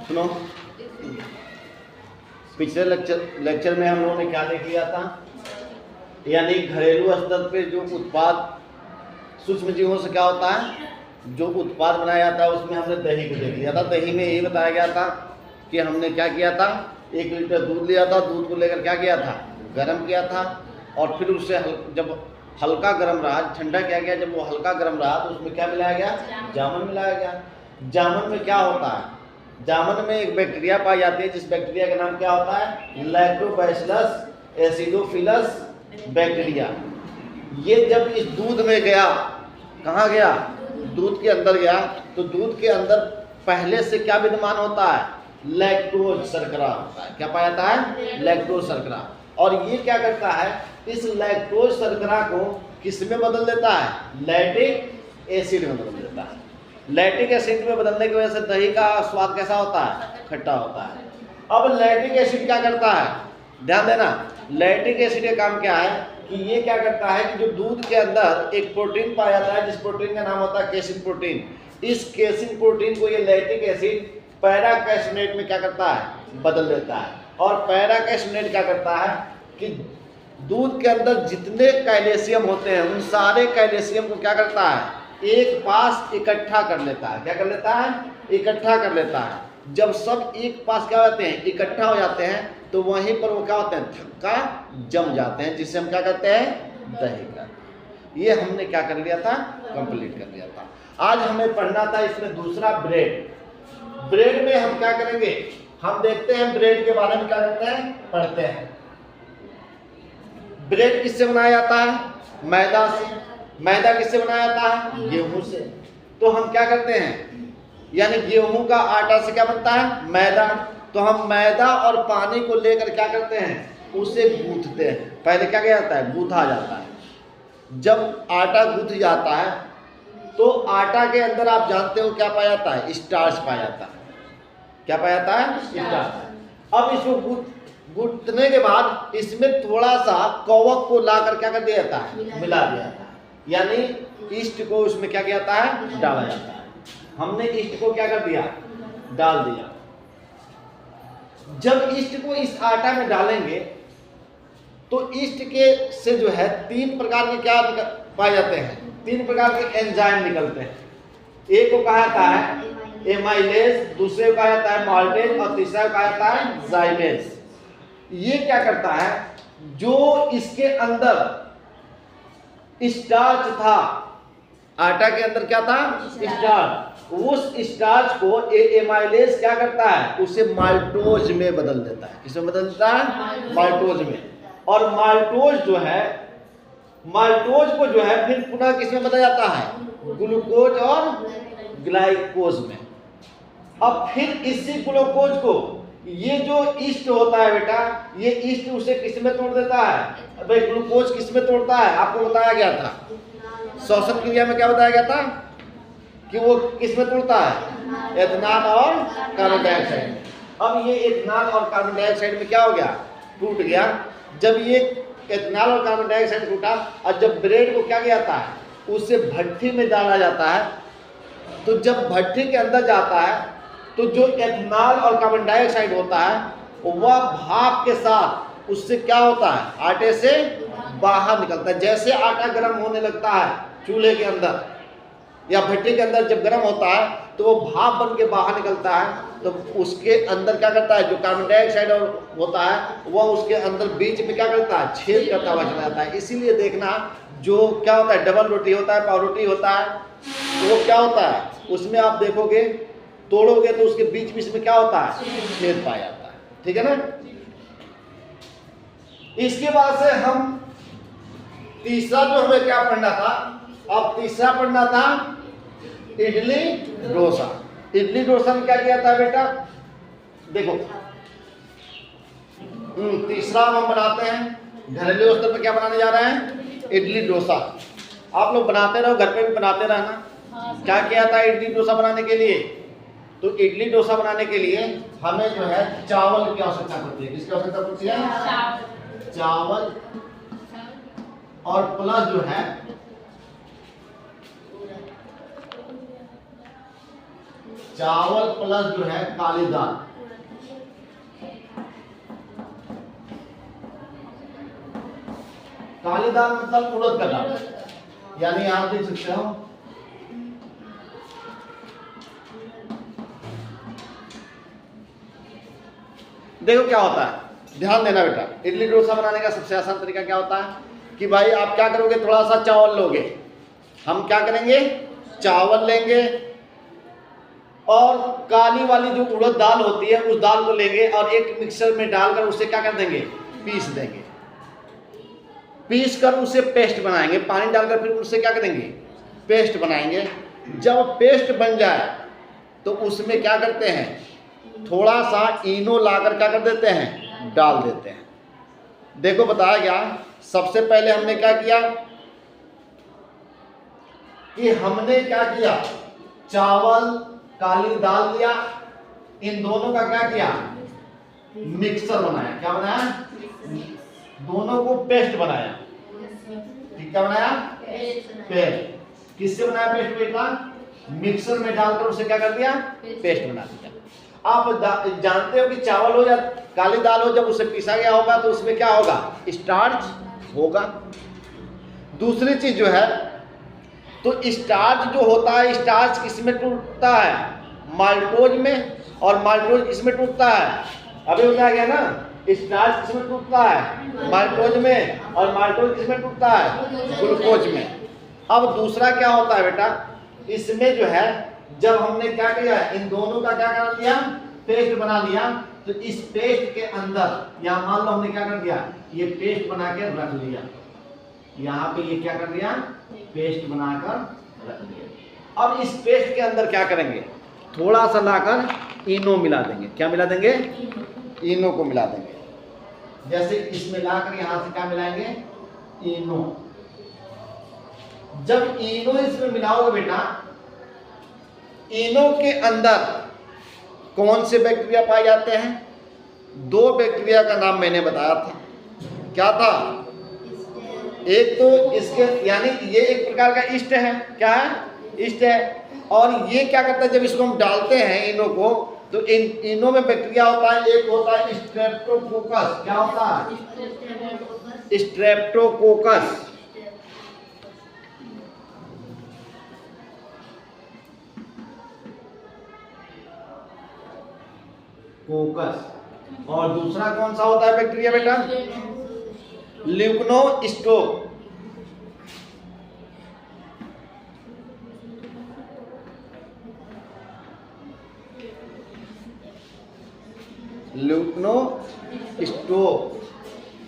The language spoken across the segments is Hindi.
सुनो, पिछले लेक्चर में हम लोगों ने क्या देख लिया था, यानी घरेलू स्तर पे जो उत्पाद सूक्ष्म जीवों से क्या होता है, जो उत्पाद बनाया जाता है, उसमें हमने दही को देख लिया था। दही में यही बताया गया था कि हमने क्या किया था, 1 लीटर दूध लिया था, दूध को लेकर क्या किया था, गर्म किया था, और फिर उससे जब हल्का गर्म रहा, ठंडा किया गया, जब वो हल्का गर्म रहा तो उसमें क्या मिलाया गया, जामुन मिलाया गया। जामुन में क्या होता है, जामुन में एक बैक्टीरिया पाई जाती है, जिस बैक्टीरिया का नाम क्या होता है, लैक्टोबैसिलस एसिडोफिलस बैक्टीरिया। ये जब इस दूध में गया, कहाँ गया, दूध के अंदर गया, तो दूध के अंदर पहले से क्या विद्यमान होता है, लैक्टोज शर्करा होता है। क्या पाया जाता है, लैक्टोज शर्करा। और ये क्या करता है, इस लैक्टोज शर्करा को किस में बदल देता है, लैक्टिक एसिड में बदल देता है। लैक्टिक एसिड में बदलने की वजह से दही का स्वाद कैसा होता है, खट्टा होता है। अब लैक्टिक एसिड क्या करता है, ध्यान देना, लैक्टिक एसिड का काम क्या है कि ये क्या करता है कि जो दूध के अंदर एक प्रोटीन पाया जाता है, जिस प्रोटीन का नाम होता है केसिन प्रोटीन, इस केसिन प्रोटीन को ये लैक्टिक एसिड पैराकैसिनेट में क्या करता है, बदल देता है। और पैराकैसिनेट क्या करता है कि दूध के अंदर जितने कैल्शियम होते हैं, उन सारे कैल्शियम को क्या करता है, एक पास इकट्ठा कर लेता है। क्या कर लेता है, इकट्ठा कर लेता है। जब सब एक पास क्या होते हैं, इकट्ठा हो जाते हैं, तो वहीं पर वो क्या होते हैं, थक्का जम जाते हैं, जिसे हम क्या कहते हैं, दही का। ये हमने क्या कर लिया था, कंप्लीट कर लिया था। आज हमें पढ़ना था इसमें दूसरा ब्रेड। ब्रेड में हम क्या करेंगे, हम देखते हैं ब्रेड के बारे में क्या करते हैं, पढ़ते हैं। ब्रेड किससे बनाया जाता है, मैदा से। मैदा किससे बनाया जाता है, गेहूं से। तो हम क्या करते हैं, यानी गेहूं का आटा से क्या बनता है, मैदा। तो हम मैदा और पानी को लेकर क्या करते हैं, उसे गूंथते हैं। पहले क्या किया जाता है, गूंथा जाता है। जब आटा गूंथ जाता है तो आटा के अंदर आप जानते हो क्या पाया जाता है, स्टार्च पाया जाता है। क्या पाया जाता है, स्टार्च। अब इसको गूंथने के बाद इसमें थोड़ा सा कवक को लाकर क्या कर दिया जाता है, मिला दिया जाता है। यानी ईस्ट को उसमें क्या किया जाता है, डाला जाता है। हमने ईस्ट को क्या कर दिया, डाल दिया। जब ईस्ट को इस आटा में डालेंगे तो ईस्ट के से जो है 3 प्रकार के क्या पाए जाते हैं, 3 प्रकार के एंजाइम निकलते हैं। एक को कहा जाता है एमाइलेज, दूसरे को कहा जाता है माल्टेज, और तीसरा को कहा जाता है जाइमेज। ये क्या करता है, जो इसके अंदर स्टार्च था, आटा के अंदर क्या था, स्टार्च, उस स्टार्च को एमाइलेज क्या करता है, उसे माल्टोज में बदल देता है। किसमें बदल देता है, माल्टोज में। और माल्टोज जो है, माल्टोज को जो है फिर पुनः किसमें बदला जाता है, ग्लूकोज और ग्लाइकोज में। अब फिर इसी ग्लूकोज को ये जो ईस्ट होता है बेटा, ये ईस्ट उसे किसमें तोड़ देता है, भाई ग्लूकोज किसमें तोड़ता है, आपको बताया गया था श्वसन क्रिया में। क्या बताया गया था कि वो किसमें तोड़ता है, एथेनॉल और कार्बन डाइऑक्साइड। अब ये एथेनॉल और कार्बन डाइऑक्साइड में क्या हो गया, टूट गया। जब ये एथेनॉल और कार्बन डाइऑक्साइड टूटा, और जब ब्रेड को क्या किया जाता है, उसे भट्ठी में डाला जाता है। तो जब भट्ठी के अंदर जाता है तो जो एथेनॉल और कार्बन डाइऑक्साइड होता है वह भाप के साथ उससे क्या होता है, आटे से बाहर निकलता है। जैसे आटा गर्म होने लगता है चूल्हे के अंदर या भट्टी के अंदर, जब गर्म होता है तो वो भाप बन के बाहर निकलता है। तो उसके अंदर क्या करता है, जो कार्बन डाइऑक्साइड होता है वह उसके अंदर बीच में क्या करता है, छेद करता हुआ चला जाता है। इसीलिए देखना, जो क्या होता है, डबल रोटी होता है, पावरोटी होता है, तो वो क्या होता है, उसमें आप देखोगे तोड़ोगे तो उसके बीच बीच में क्या होता है, छेद पाया जाता है। ठीक है ना। इसके बाद से हम तीसरा जो हमें क्या पढ़ना था, अब तीसरा पढ़ना था इडली डोसा। इडली डोसा में क्या किया था बेटा, देखो तीसरा हम बनाते हैं घरेलू स्तर पर। क्या बनाने जा रहे हैं, इडली डोसा। आप लोग बनाते रहो, घर पे भी बनाते रहना। क्या किया था इडली डोसा बनाने के लिए, तो इडली डोसा बनाने के लिए हमें जो है चावल की आवश्यकता पड़ती है। किसकी आवश्यकता पड़ती है, चावल, और प्लस जो है चावल प्लस जो है काली दाल, काली दाल मतलब उड़द का दाल, यानी आप देख सकते हो देखो क्या होता है, ध्यान देना बेटा। इडली डोसा बनाने का सबसे आसान तरीका क्या होता है कि भाई आप क्या करोगे, थोड़ा सा चावल लोगे, हम क्या करेंगे चावल लेंगे और काली वाली जो उड़द दाल होती है उस दाल को लेंगे और एक मिक्सर में डालकर उसे क्या कर देंगे, पीस देंगे। पीस कर उसे पेस्ट बनाएंगे, पानी डालकर फिर उससे क्या करेंगे, पेस्ट बनाएंगे। जब पेस्ट बन जाए तो उसमें क्या करते हैं, थोड़ा सा इनो लाकर क्या कर देते हैं, डाल देते हैं। देखो बताया गया, सबसे पहले हमने क्या किया कि हमने क्या किया, चावल काली दाल लिया, इन दोनों का क्या किया, मिक्सर बनाया। क्या बनाया, दोनों को पेस्ट बनाया। ठीक, क्या बनाया, पेस्ट। किससे बनाया पेस्ट बेटा, मिक्सर में डालकर उसे क्या कर दिया, पेस्ट बना दिया। आप जानते हो कि चावल हो या काली दाल हो, जब उसे पीसा गया होगा तो उसमें क्या होगा, स्टार्च होगा। दूसरी चीज जो है, तो स्टार्च जो होता है, स्टार्च किसमें टूटता है, माल्टोज में, और माल्टोज किसमें टूटता है, अभी बताया गया ना, स्टार्च किसमें टूटता है, माल्टोज में, और माल्टोज किसमें टूटता है, ग्लूकोज में। अब दूसरा क्या होता है बेटा, इसमें जो है जब हमने क्या किया, इन दोनों का क्या कर लिया, पेस्ट बना लिया, तो इस पेस्ट के अंदर यहाँ मान लो हमने क्या कर दिया, ये पेस्ट बना के रख लिया, यहाँ पे ये क्या कर दिया, पेस्ट बनाकर रख दिया। अब इस पेस्ट के अंदर क्या करेंगे, थोड़ा सा लाकर इनो मिला देंगे। क्या मिला देंगे, इनो को मिला देंगे। जैसे इसमें लाकर यहाँ से क्या मिलाएंगे, इनो। जब इनो इसमें मिलाओगे बेटा, इनो के अंदर कौन से बैक्टीरिया पाए जाते हैं, दो बैक्टीरिया का नाम मैंने बताया था। क्या था, एक तो इसके यानी ये एक प्रकार का ईस्ट है, क्या है, ईस्ट है। और ये क्या करता है, जब इसको हम डालते हैं इनो को, तो इनो में बैक्टीरिया होता है, एक होता है स्ट्रेप्टोकोकस। क्या होता है, स्ट्रेप्टोकोकस। कोकस। और दूसरा कौन सा होता है बैक्टीरिया बेटा, ल्यूकनोस्टोक। ल्यूकनोस्टोक,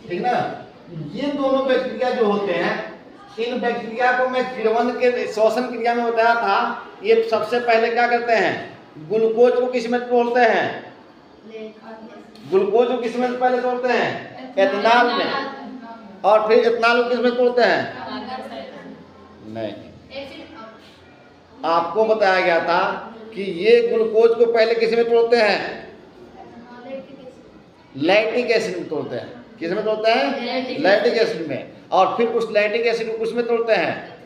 ठीक ना। ये दोनों बैक्टीरिया जो होते हैं, इन बैक्टीरिया को मैं किण्वन के श्वसन क्रिया में बताया था। ये सबसे पहले क्या करते हैं, ग्लूकोज को किस में तोड़ते हैं, ग्लूकोज को किस में पहले तोड़ते हैं, एथेनॉल में। और फिर एथेनॉल को किस में तोड़ते हैं, नहीं, आपको बताया गया था कि ये ग्लूकोज को पहले किस में तोड़ते हैं, लैक्टिक एसिड में तोड़ते हैं। किस में तोड़ते हैं, लैक्टिक एसिड में। और फिर उस लैक्टिक एसिड को किस में तोड़ते हैं,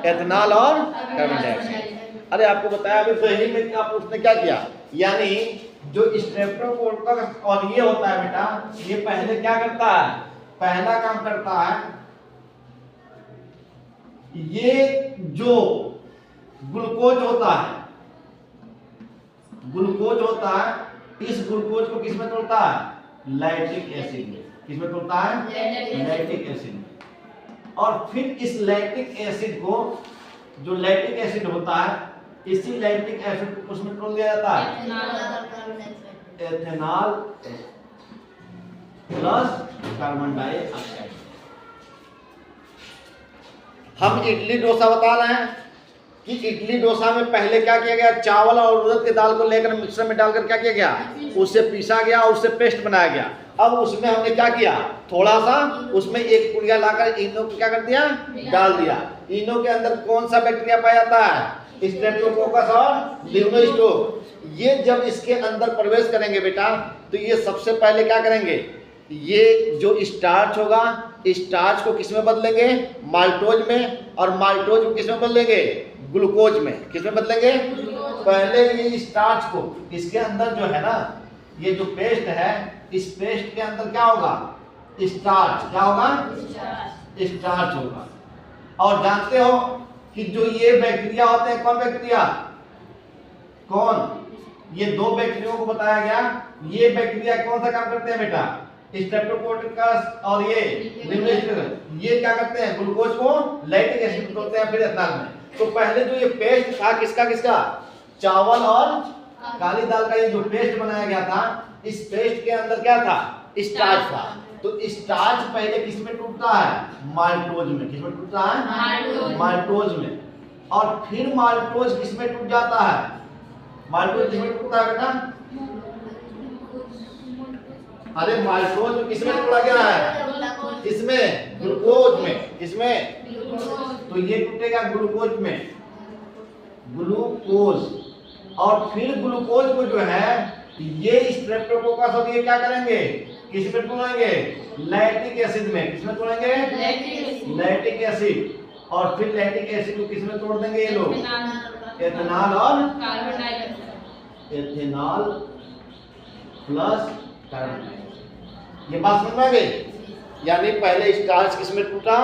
एथेनॉल और कार्बन डाइऑक्साइड। अरे आपको बताया अभी दही में आप उसने क्या किया, यानी जो स्ट्रेप्टोकोकस और ये होता है बेटा, ये पहले क्या करता है, पहला काम करता है, ये जो ग्लूकोज होता है, ग्लूकोज होता है, इस ग्लूकोज को किस में तोड़ता है, लैक्टिक एसिड में। किस में तोड़ता है, लैक्टिक एसिड में। और फिर इस लैक्टिक एसिड को, जो लैक्टिक एसिड होता है, इसी लैक्टिक एसिड को उसमें तोड़ दिया जाता है, एथेनॉल प्लस कार्बन डाइऑक्साइड। हम इडली डोसा बता रहे हैं कि इडली डोसा में पहले क्या किया गया, चावल और उड़द की दाल को लेकर मिक्सर में डालकर क्या किया गया, उसे पीसा गया और उससे पेस्ट बनाया गया। अब उसमें हमने क्या किया, थोड़ा सा उसमें एक पुड़िया लाकर इनो को क्या कर दिया, डाल दिया। इनो के अंदर कौन सा बैक्टीरिया पाया जाता है, स्ट्रेप्टोकोकस और ल्यूकोस्टोक। ये जब इसके अंदर प्रवेश करेंगे बेटा, तो ये सबसे पहले क्या करेंगे, ये जो स्टार्च होगा, स्टार्च को किस में बदलेंगे, माल्टोज में, और माल्टोज को किस में बदलेंगे, ग्लूकोज में। किस में बदलेंगे, पहले ये स्टार्च को इसके अंदर जो है ना, ये जो पेस्ट है, इस पेस्ट के अंदर क्या होगा? स्टार्च। क्या होगा? स्टार्च होगा। और जानते हो कि जो ये बैक्टीरिया होते हैं, कौन बैक्टीरिया? कौन? ये दो बैक्टीरिया को बताया गया। ये बैक्टीरिया कौन सा काम करते हैं बेटा? स्ट्रेप्टोकोकस और ये ये क्या करते हैं? ग्लूकोज को लैक्टिक एसिड में तोड़ते हैं फिर एथेनॉल में। तो पहले जो ये पेस्ट था किसका? चावल और काली दाल का ये जो पेस्ट बनाया गया था, इस पेस्ट के अंदर क्या था? स्टार्च था। तो स्टार्च पहले किसमें टूटता है? माल्टोज में। किसमें टूटता है? माल्टोज में। और फिर माल्टोज किसमें टूट जाता है? माल्टोज किसमें टूटता है बेटा? अरे माल्टोज में किसमें टूटा गया है? इसमें ग्लूकोज में। किसमें? तो ये टूटेगा ग्लूकोज में। ग्लूकोज। और फिर ग्लूकोज को जो है ये स्ट्रेप्टोकोकस और ये क्या करेंगे? किसमें तोड़ेंगे? लैक्टिक एसिड में। किसमें तोड़ेंगे? Lactic acid. और फिर लैक्टिक एसिड को किसमें तोड़ देंगे ये लोग? एथेनॉल और carbon dioxide. Ethanol plus carbon dioxide. ये बात समझ में आ गई? यानी पहले स्टार्च किसमें टूटा?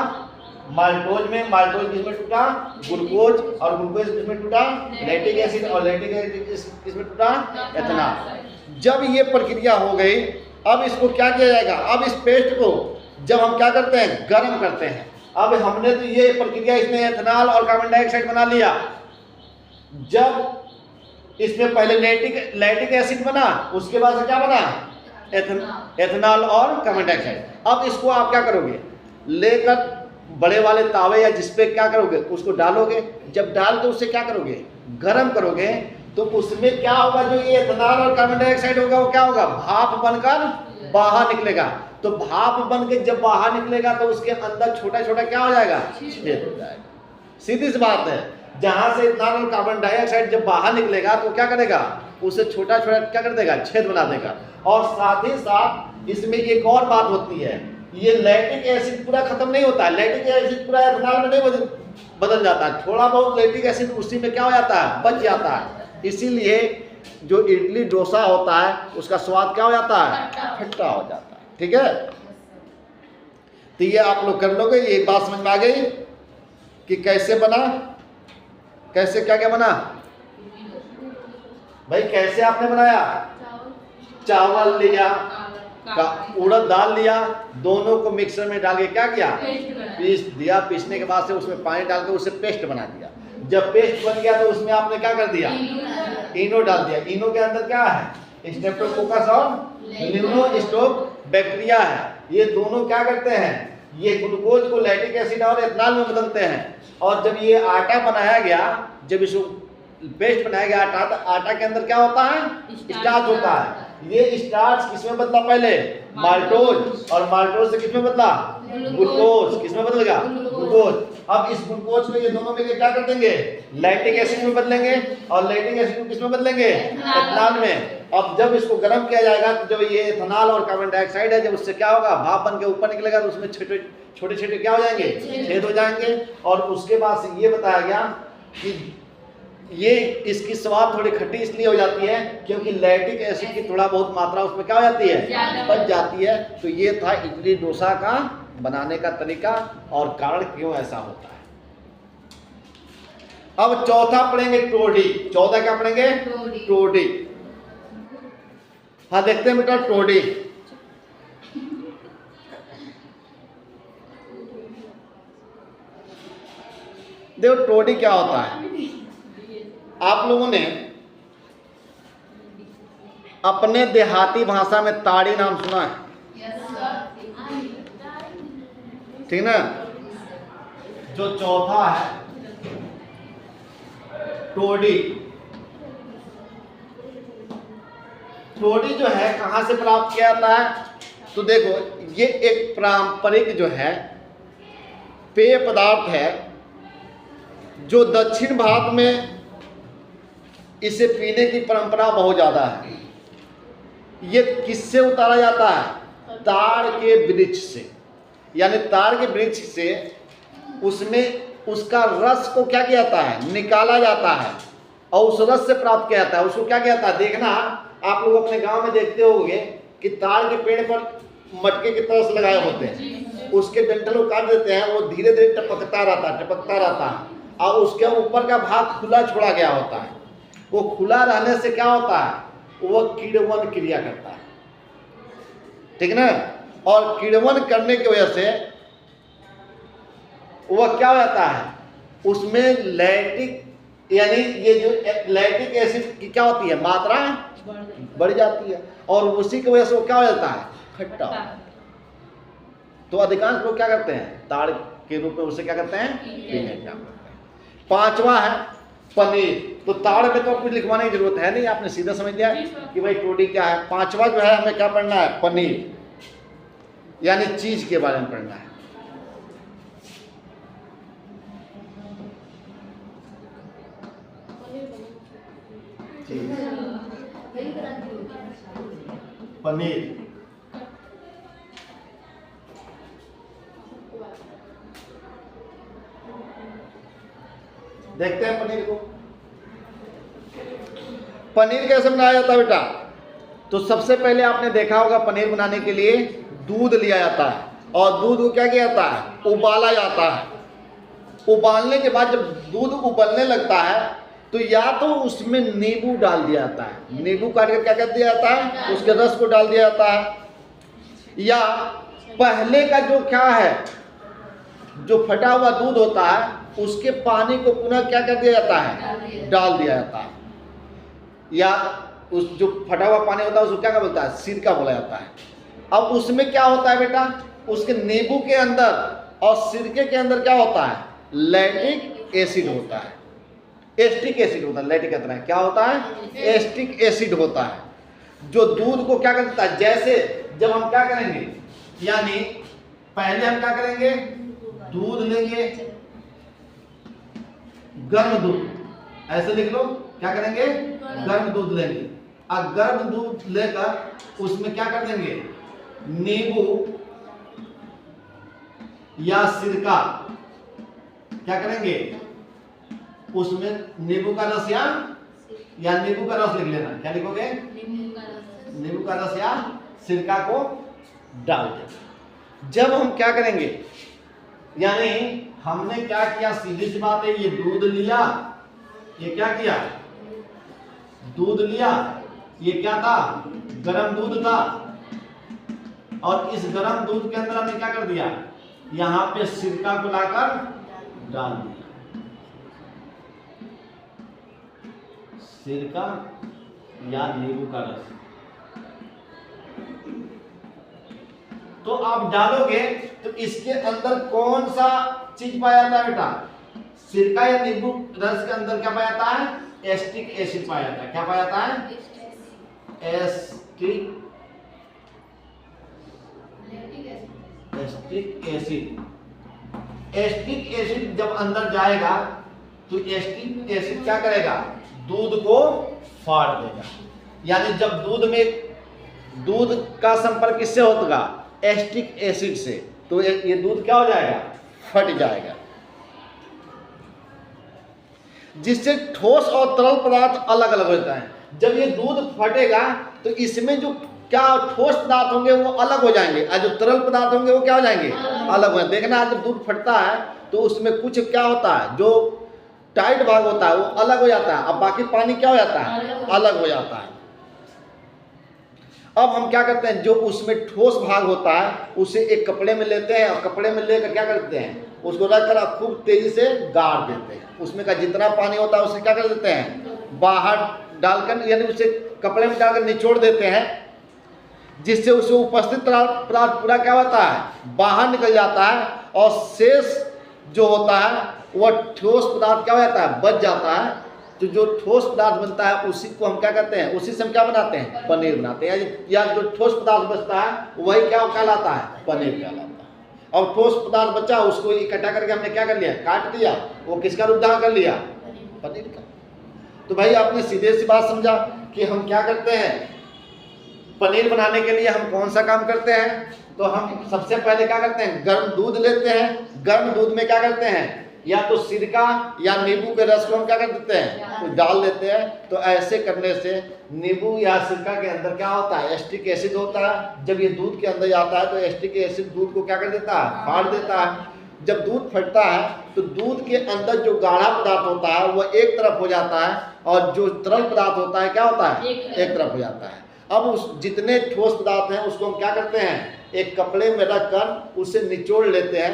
माल्टोज में। माल्टोज किसमें टूटा? ग्लूकोज। और ग्लूकोज किसमें टूटा? Lactic acid. और लैक्टिक एसिड किसमें टूटा? एथेनॉल। जब ये प्रक्रिया हो गई, अब इसको क्या किया जाएगा? अब इस पेस्ट को जब हम क्या करते हैं? गर्म करते हैं। अब हमने तो ये प्रक्रिया इसमें एथेनॉल और कार्बन डाइऑक्साइड बना लिया। जब इसमें पहले लैक्टिक एसिड बना, उसके बाद से क्या बना? एथेनॉल और कार्बन डाइऑक्साइड। अब इसको आप क्या करोगे? लेकर बड़े वाले तावे या जिसपे क्या करोगे? उसको डालोगे। जब डाल के उससे क्या करोगे? गर्म करोगे। तो उसमें क्या होगा? जो ये एथेनॉल और कार्बन डाइऑक्साइड होगा वो क्या होगा? भाप बनकर बाहर निकलेगा। तो भाप बन के जब बाहर निकलेगा तो उसके अंदर छोटा छोटा क्या हो जाएगा? छेद हो जाएगा। सीधी सी बात है। जहां से एथेनॉल और कार्बन डाइऑक्साइड जब बाहर निकलेगा तो क्या करेगा? उसे छोटा छोटा क्या कर देगा? छेद बना देगा। और साथ ही साथ इसमें एक और बात होती है, ये लैक्टिक एसिड पूरा खत्म नहीं होता है। लैक्टिक एसिड पूरा एथेनॉल में नहीं बदल जाता है। थोड़ा बहुत लैक्टिक एसिड उसी में क्या हो जाता है? बच जाता है। इसीलिए जो इडली डोसा होता है उसका स्वाद क्या हो जाता है? खट्टा हो जाता है। ठीक है? तो ये आप लोग कर लोगे। ये बात समझ में आ गई कि कैसे बना, कैसे क्या क्या बना? भाई कैसे आपने बनाया? चावल लिया, उड़द दाल लिया, दोनों को मिक्सर में डाल के क्या किया? पीस दिया। पीसने के बाद से उसमें पानी डाल के उसे पेस्ट बना दिया। जब पेस्ट बन गया तो उसमें आपने क्या कर दिया? इनो डाल दिया। इनो के अंदर क्या है? स्ट्रेप्टोकोकस और लिम्नोस्टोक बैक्टीरिया है। ये दोनों क्या करते हैं? ये ग्लूकोज को लैक्टिक एसिड और एथेनॉल में बदलते हैं। और जब ये आटा बनाया गया, जब इसको पेस्ट बनाया गया आटा, तो आटा के अंदर क्या होता है? स्टार्च होता है। ये स्टार्च किसमें बदला? पहले माल्टोज। और माल्टोज से किसमें बदला? ग्लूकोज। किसमें बदलेगा? ग्लूकोज। अब इस ग्लूकोज को ये दोनों मिलकर क्या कर देंगे? लैक्टिक एसिड में बदलेंगे। और लैक्टिक एसिड को किसमें बदलेंगे? एथेनॉल में। अब जब इसको गर्म किया जाएगा तो जब ये एथेनॉल और कार्बन डाइऑक्साइड है, जब उससे क्या होगा? भाप बन के ऊपर निकलेगा तो उसमें छोटे छोटे क्या हो जाएंगे? छेद हो जाएंगे। और उसके बाद से ये बताया गया कि ये इसकी स्वाद थोड़ी खट्टी इसलिए हो जाती है क्योंकि लैक्टिक एसिड की थोड़ा बहुत मात्रा उसमें क्या हो जाती है? बच जाती है। तो ये था इडली डोसा का बनाने का तरीका और कारण क्यों ऐसा होता है। अब चौथा पढ़ेंगे टोडी। चौथा क्या पढ़ेंगे? टोडी। हाँ देखते हैं बेटा टोडी। देखो टोडी क्या होता है। आप लोगों ने अपने देहाती भाषा में ताड़ी नाम सुना है? ठीक ना? जो चौथा है टोडी। टोडी जो है कहां से प्राप्त किया जाता है? तो देखो ये एक पारंपरिक जो है पेय पदार्थ है जो दक्षिण भारत में इसे पीने की परंपरा बहुत ज़्यादा है। ये किससे उतारा जाता है? ताड़ के वृक्ष से। यानी ताड़ के वृक्ष से उसमें उसका रस को क्या किया जाता है? निकाला जाता है। और उस रस से प्राप्त किया जाता है। उसको क्या कहता है, देखना आप लोग अपने गांव में देखते होंगे कि ताड़ के पेड़ पर मटके की तरह से लगाए होते हैं, उसके डंठल को काट देते हैं, वो धीरे धीरे टपकता रहता है और उसके ऊपर का भाग खुला छोड़ा गया होता है। वो खुला रहने से क्या होता है, वो किण्वन क्रिया करता है, ठीक ना। और किण्वन करने की वजह से वह क्या हो जाता है, उसमें लैक्टिक यानी ये जो लैक्टिक एसिड की क्या होती है, मात्रा बढ़ जाती है और उसी की वजह से वो क्या हो जाता है, खट्टा। तो अधिकांश लोग क्या करते हैं, ताड़ के रूप में उसे क्या करते हैं, पीने का करते हैं। पांचवा है पनीर। तो ताड़ में तो कुछ लिखवाने की जरूरत है नहीं, आपने सीधा समझ लिया कि भाई टोडी क्या है। पांचवा जो है हमें क्या पढ़ना है, पनीर यानी चीज के बारे में पढ़ना है। पनीर देखते हैं पनीर को। पनीर कैसे बनाया जाता है बेटा, तो सबसे पहले आपने देखा होगा पनीर बनाने के लिए दूध लिया जाता है और दूध को क्या किया जाता है, उबाला जाता है। उबालने के बाद जब दूध उबलने लगता है तो या तो उसमें नींबू डाल दिया जाता है, नींबू काट कर क्या कर दिया जाता है, उसके रस को डाल दिया जाता है, या पहले का जो क्या है, जो फटा हुआ दूध होता है उसके पानी को पुनः क्या कर दिया जाता है, डाल दिया जाता है, या उस जो फटा हुआ पानी होता है उसको क्या बोलता है, सिरका बोला जाता है। अब उसमें क्या होता है बेटा, उसके नींबू के अंदर और सिरके के अंदर क्या होता है, लैक्टिक एसिड होता है, एस्टिक एसिड होता है। लैक्टिक कहते हैं क्या होता है, एस्टिक एसिड होता है, जो दूध को क्या करता है, जैसे जब हम क्या करेंगे, यानी पहले हम क्या करेंगे, दूध लेंगे, गर्म दूध, ऐसे लिख लो, क्या करेंगे, गर्म दूध लेंगे। अब गर्म दूध लेकर उसमें क्या कर देंगे, नींबू या सिरका, क्या करेंगे, उसमें नींबू का रस या नींबू का रस लिख लेना, क्या लिखोगे, नींबू का रस या सिरका को डाल दें। जब हम क्या करेंगे, यानी हमने क्या किया, सीधी सी बात है, ये दूध लिया, ये क्या किया, दूध लिया, ये क्या था, गरम दूध था, और इस गरम दूध के अंदर हमने क्या कर दिया, यहां पे सिरका को लाकर डाल दिया, सिरका या नींबू का रस। तो आप डालोगे तो इसके अंदर कौन सा चीज पाया जाता है बेटा, सिरका या नींबू रस के अंदर क्या पाया जाता है, एस्टिक एसिड पाया जाता है। क्या पाया जाता है, एस्टिक एसिड। एस्टिक एसिड जब अंदर जाएगा तो एस्टिक एसिड क्या करेगा, दूध को फाड़ देगा। यानी जब दूध का संपर्क किससे होगा, एस्टिक एसिड से, तो ये दूध क्या हो जाएगा, फट जाएगा, जिससे ठोस और तरल पदार्थ अलग अलग होता है। जब ये दूध फटेगा तो इसमें जो क्या ठोस पदार्थ होंगे वो अलग हो जाएंगे और जो तरल पदार्थ होंगे वो क्या हो जाएंगे, अलग हो जाएंगे। देखना जब दूध फटता है तो उसमें कुछ क्या होता है, जो टाइट भाग होता है वो अलग हो जाता है, अब बाकी पानी क्या हो जाता है, अलग हो जाता है। अब हम क्या करते हैं, जो उसमें ठोस भाग होता है उसे एक कपड़े में लेते हैं और कपड़े में लेकर क्या करते हैं, उसको रखकर खूब तेजी से गाड़ देते हैं। उसमें का जितना पानी होता है उसे क्या कर देते हैं, बाहर डालकर, यानी उसे कपड़े में डालकर निचोड़ देते हैं, जिससे उसे उपस्थित पदार्थ पूरा क्या होता है, बाहर निकल जाता है, और शेष जो होता है वह ठोस पदार्थ क्या हो जाता है, बच जाता है। तो जो ठोस पदार्थ बनता है उसी को हम क्या करते हैं, उसी से हम क्या बनाते हैं, पनीर बनाते हैं, या जो ठोस पदार्थ बचता है वही क्या कहलाता है, पनीर कहलाता है। और ठोस पदार्थ बचा उसको इकट्ठा करके हमने क्या कर लिया, काट दिया, वो किसका रूप धारण कर लिया, पनीर का। तो भाई आपने सीधे सी बात समझा कि हम क्या करते हैं, पनीर बनाने के लिए हम कौन सा काम करते हैं। तो हम सबसे पहले क्या करते हैं, गर्म दूध लेते हैं, गर्म दूध में क्या करते हैं, या तो सिरका या नींबू के रस को हम क्या कर देते हैं, तो डाल देते हैं। तो ऐसे करने से नींबू या सिरका के अंदर क्या होता है, एस्टिक एसिड होता है। जब ये दूध के अंदर जाता है तो एस्टिक एसिड दूध को क्या कर देता है, फाड़ देता है। जब दूध फटता है तो दूध के अंदर जो गाढ़ा पदार्थ होता है वो एक तरफ हो जाता है, और जो तरल पदार्थ होता है क्या होता है, एक तरफ हो जाता है। अब उस जितने ठोस पदार्थ हैं उसको हम क्या करते हैं, एक कपड़े में रखकर उसे निचोड़ लेते हैं,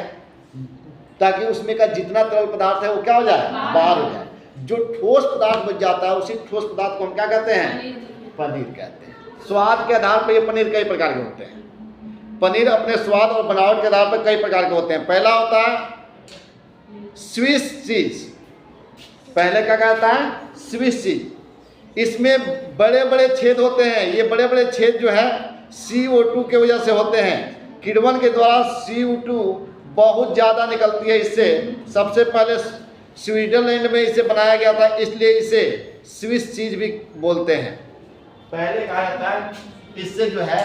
ताकि उसमें का जितना तरल पदार्थ है वो क्या हो जाए, बाहर हो जाए। जो ठोस पदार्थ बच जाता है उसी ठोस पदार्थ को हम क्या कहते हैं, पनीर कहते हैं। स्वाद के आधार पर ये पनीर कई प्रकार के होते हैं। पनीर अपने स्वाद और बनावट के आधार पर कई प्रकार के होते हैं। पहला होता है स्विस चीज। पहले क्या कहता है, स्विस चीज। इसमें बड़े बड़े छेद होते हैं। ये बड़े बड़े छेद जो है CO2 के वजह से होते हैं। किण्वन के द्वारा CO2 बहुत ज़्यादा निकलती है इससे। सबसे पहले स्विट्जरलैंड में इसे बनाया गया था, इसलिए इसे स्विस चीज भी बोलते हैं। पहले कहा जाता है इससे जो है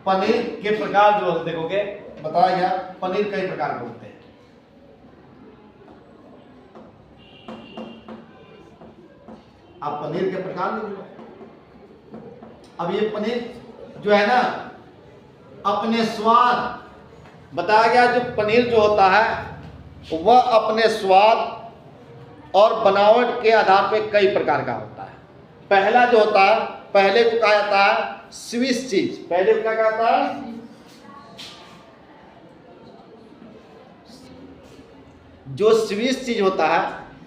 पनीर के प्रकार जो देखोगे बताया गया, पनीर कई प्रकार के होते हैं। आप पनीर के प्रकार लिख लो। अब ये पनीर जो है ना अपने स्वाद बताया गया, जो पनीर जो होता है वह अपने स्वाद और बनावट के आधार पर कई प्रकार का होता है। पहला जो होता है, पहले को कहा जाता है स्विस चीज। पहले को क्या कहता है, जो स्विस चीज होता है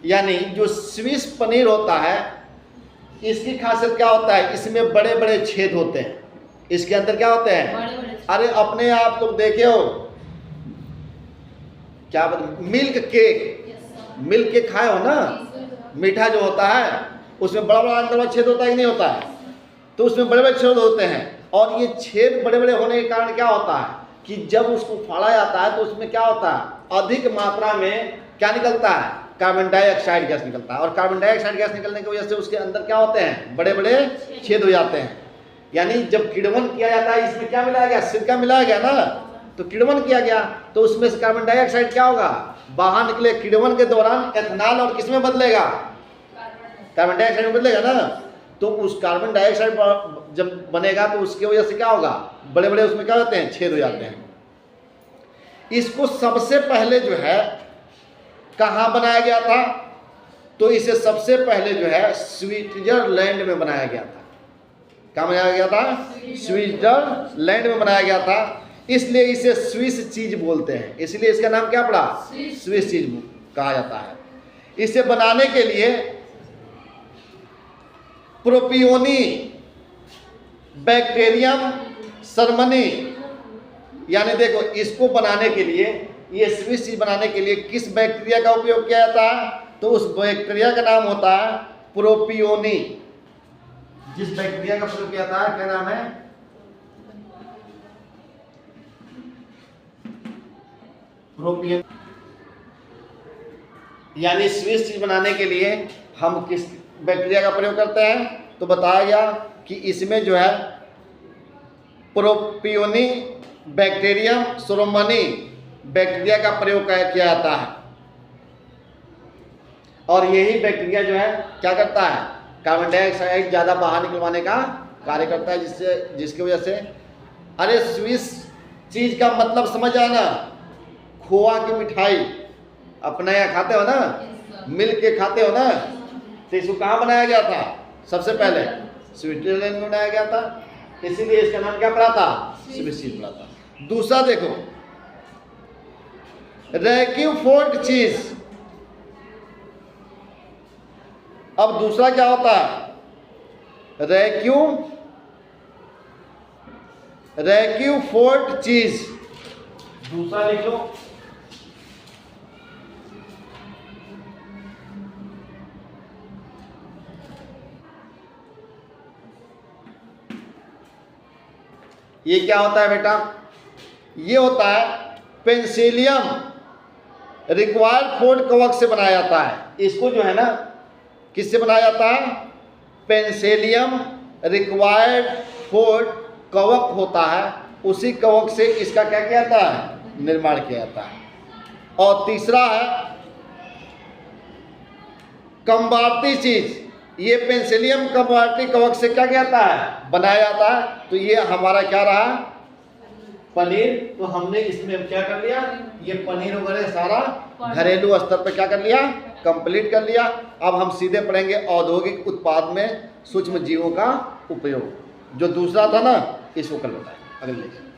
यानी जो स्विस पनीर होता है, इसकी खासियत क्या होता है, इसमें बड़े बड़े छेद होते हैं। इसके अंदर क्या होते हैं, अरे अपने आप लोग देखे हो क्या मिल्क केक, मिल्क केक खाए हो ना, मीठा जो होता है उसमें बड़ा बड़ा अंदर छेद होता है कि नहीं होता है, तो उसमें बड़े बड़े छेद होते हैं। और ये छेद बड़े बड़े होने के कारण क्या होता है कि जब उसको फाड़ा जाता है तो उसमें क्या होता है, अधिक मात्रा में क्या निकलता है, कार्बन डाइऑक्साइड गैस निकलता है। और कार्बन डाइऑक्साइड गैस निकलने की वजह से उसके अंदर क्या होते हैं, बड़े बड़े छेद हो जाते हैं। यानी जब किण्वन किया जाता है, इसमें क्या मिलाया गया, सिरका मिलाया गया ना, तो किण्वन किया गया तो उसमें से कार्बन डाइऑक्साइड क्या होगा, बाहर निकले। किण्वन के दौरान एथेनॉल और किस में बदलेगा, कार्बन डाइऑक्साइड में बदलेगा ना। तो उस कार्बन डाइऑक्साइड जब बनेगा तो उसकी वजह से क्या होगा, बड़े बड़े उसमें क्या होते हैं, छेद हो जाते हैं। इसको सबसे पहले जो है कहाँ बनाया गया था, तो इसे सबसे पहले जो है स्विट्जरलैंड में बनाया गया था। कहाँ बनाया गया था, स्विट्जरलैंड में बनाया गया था, इसलिए इसे स्विस चीज बोलते हैं। इसलिए इसका नाम क्या पड़ा, स्विस चीज कहा जाता है। इसे बनाने के लिए प्रोपियोनी बैक्टीरियम सरमनी, यानी देखो इसको बनाने के लिए, ये स्विस चीज बनाने के लिए किस बैक्टीरिया का उपयोग किया जाता है, तो उस बैक्टीरिया का नाम होता है प्रोपियोनी। जिस बैक्टीरिया का प्रयोग किया जाता है क्या नाम है, प्रोपियोनी। यानी स्विस चीज बनाने के लिए हम किस बैक्टीरिया का प्रयोग करते हैं, तो बताया गया कि इसमें जो है प्रोपियोनी बैक्टीरियम सोरोमनी बैक्टीरिया का प्रयोग किया जाता है। और यही बैक्टीरिया जो है क्या करता है, कार्बन डाइऑक्साइड ज़्यादा बाहर निकलवाने का कार्य करता है, जिसकी वजह से, अरे स्विस चीज का मतलब समझ आना, खोआ की मिठाई अपने यहाँ खाते हो ना, मिल के खाते हो ना, तो इसको कहाँ बनाया गया था, सबसे पहले स्विट्जरलैंड में बनाया गया था, इसीलिए इसका नाम क्या पड़ा था, स्विस चीज पड़ा था। दूसरा देखो रैक्यूफोर्ड चीज। अब दूसरा क्या होता है, रैक्यूफोर्ड चीज, दूसरा लिख लो। ये क्या होता है बेटा, ये होता है पेंसिलियम रिक्वायर्ड फोर्ड कवक से बनाया जाता है। इसको जो है ना किससे बनाया जाता है, पेंसिलियम रिक्वायर्ड फोर्ड कवक होता है, उसी कवक से इसका क्या किया जाता है, निर्माण किया जाता है। और तीसरा है कमबारती चीज, ये पेंसिलियम कमबारती कवक से क्या कहता है, बनाया जाता है। तो ये हमारा क्या रहा, पनीर। तो हमने इसमें क्या कर लिया, ये पनीर वगैरह सारा घरेलू स्तर पर क्या कर लिया, कंप्लीट कर लिया। अब हम सीधे पढ़ेंगे औद्योगिक उत्पाद में सूक्ष्म जीवों का उपयोग। जो दूसरा था ना, इसको कल बताएंगे अगले।